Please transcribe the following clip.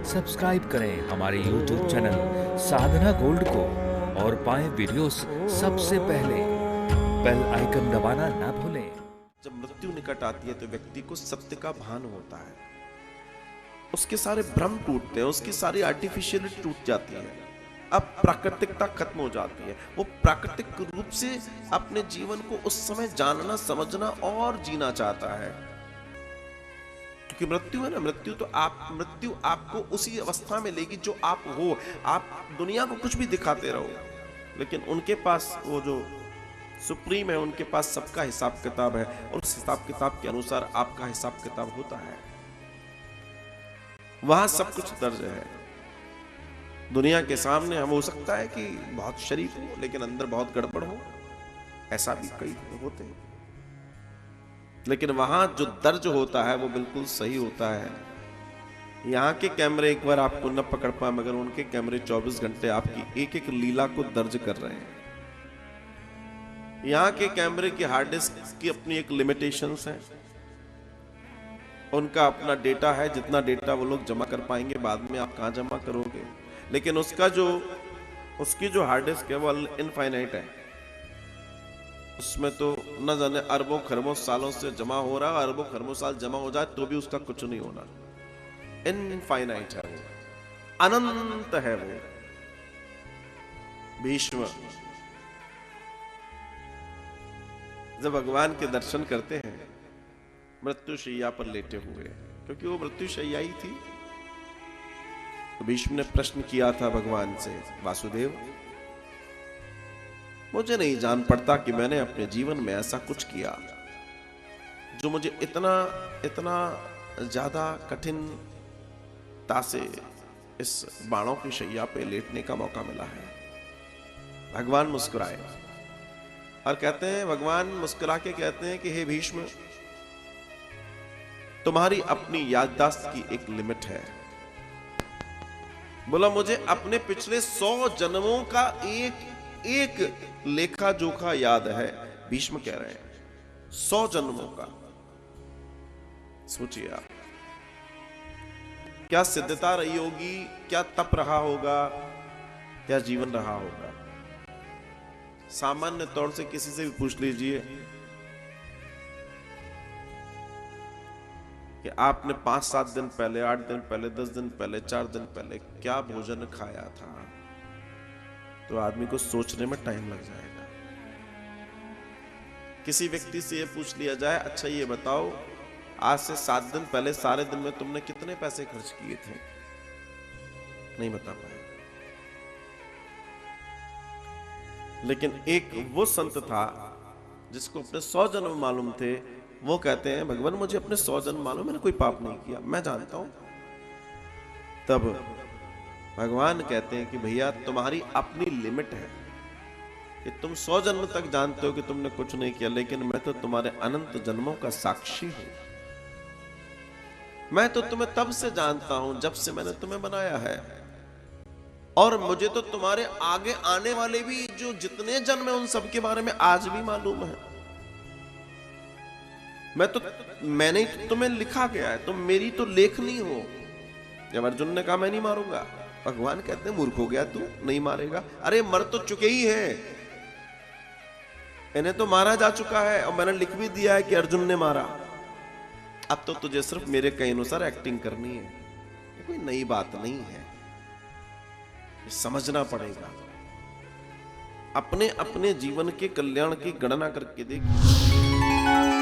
Subscribe करें हमारे YouTube channel साधना gold को और पाएं वीडियोस सबसे पहले। बेल आइकन दबाना ना भूलें। जब मृत्यु निकट आती है तो व्यक्ति को सत्य का भान होता है, उसके सारे भ्रम टूटते हैं, उसकी सारी आर्टिफिशियलिटी टूट जाती है, अब प्राकृतिकता खत्म हो जाती है। वो प्राकृतिक रूप से अपने जीवन को उस समय जानना, समझना और जीना चाहता है। क्योंकि मृत्यु है ना, मृत्यु आपको उसी अवस्था में लेगी जो आप हो। आप दुनिया को कुछ भी दिखाते रहो, लेकिन उनके पास वो जो सुप्रीम है, उनके पास सबका हिसाब किताब है, और उस हिसाब किताब के अनुसार आपका हिसाब किताब होता है। वहां सब कुछ दर्ज है। दुनिया के सामने हम हो सकता है कि बहुत शरीफ हो, लेकिन अंदर बहुत गड़बड़ हो, ऐसा भी कई होते हैं। लेकिन वहां जो दर्ज होता है वो बिल्कुल सही होता है। यहाँ के कैमरे एक बार आपको न पकड़ पाए, मगर उनके कैमरे 24 घंटे आपकी एक एक लीला को दर्ज कर रहे हैं। यहाँ के कैमरे की हार्ड डिस्क की अपनी एक लिमिटेशंस है, उनका अपना डेटा है, जितना डेटा वो लोग जमा कर पाएंगे, बाद में आप कहाँ जमा करोगे। लेकिन उसकी जो हार्ड डिस्क है वो इनफाइनाइट है। उसमें तो न जाने अरबों खरबों सालों से जमा हो रहा, अरबों खरबों साल जमा हो जाए तो भी उसका कुछ नहीं होना। इनफाइनाइट है वो, अनंत है वो। भीष्म जब भगवान के दर्शन करते हैं मृत्युशैया पर लेटे हुए, क्योंकि वो मृत्युशैया ही थी, तो भीष्म ने प्रश्न किया था भगवान से, वासुदेव मुझे नहीं जान पड़ता कि मैंने अपने जीवन में ऐसा कुछ किया जो मुझे इतना इतना ज्यादा कठिनता से इस बाणों की शैया पे लेटने का मौका मिला है। भगवान मुस्कुराए और कहते हैं, भगवान मुस्कुरा के कहते हैं कि हे भीष्म, तुम्हारी अपनी याददाश्त की एक लिमिट है। बोला मुझे अपने पिछले 100 जन्मों का एक लेखा जोखा याद है। भीष्म कह रहे हैं 100 जन्मों का। सोचिए आप, क्या सिद्धता रही होगी, क्या तप रहा होगा, क्या जीवन रहा होगा। सामान्य तौर से किसी से भी पूछ लीजिए कि आपने 5-7 दिन पहले, 8 दिन पहले, 10 दिन पहले, 4 दिन पहले क्या भोजन खाया था, तो आदमी को सोचने में टाइम लग जाएगा। किसी व्यक्ति से यह पूछ लिया जाए, अच्छा ये बताओ आज से 7 दिन पहले सारे दिन में तुमने कितने पैसे खर्च किए थे, नहीं बता पाए। लेकिन एक वो संत था जिसको अपने 100 जन्म मालूम थे। वो कहते हैं, भगवान मुझे अपने 100 जन्म मालूम, मैंने कोई पाप नहीं किया, मैं जानता हूं। तब भगवान कहते हैं कि भैया तुम्हारी अपनी लिमिट है कि तुम 100 जन्म तक जानते हो कि तुमने कुछ नहीं किया, लेकिन मैं तो तुम्हारे अनंत जन्मों का साक्षी हूं। मैं तो तुम्हें तब से जानता हूं जब से मैंने तुम्हें बनाया है, और मुझे तो तुम्हारे आगे आने वाले भी जो जितने जन्म है उन सब के बारे में आज भी मालूम है। मैंने तुम्हें लिखा गया है, तुम मेरी तो लेखनी हो। जब अर्जुन ने कहा मैं नहीं मारूंगा, भगवान कहते हैं मूर्ख हो गया तू, नहीं मारेगा। अरे मर तो चुके ही हैं, इन्हें तो मारा जा चुका है, और मैंने लिख भी दिया है कि अर्जुन ने मारा। अब तो तुझे सिर्फ मेरे कहे अनुसार एक्टिंग करनी है, ये कोई नई बात नहीं है, समझना पड़ेगा। अपने अपने जीवन के कल्याण की गणना करके देखिए।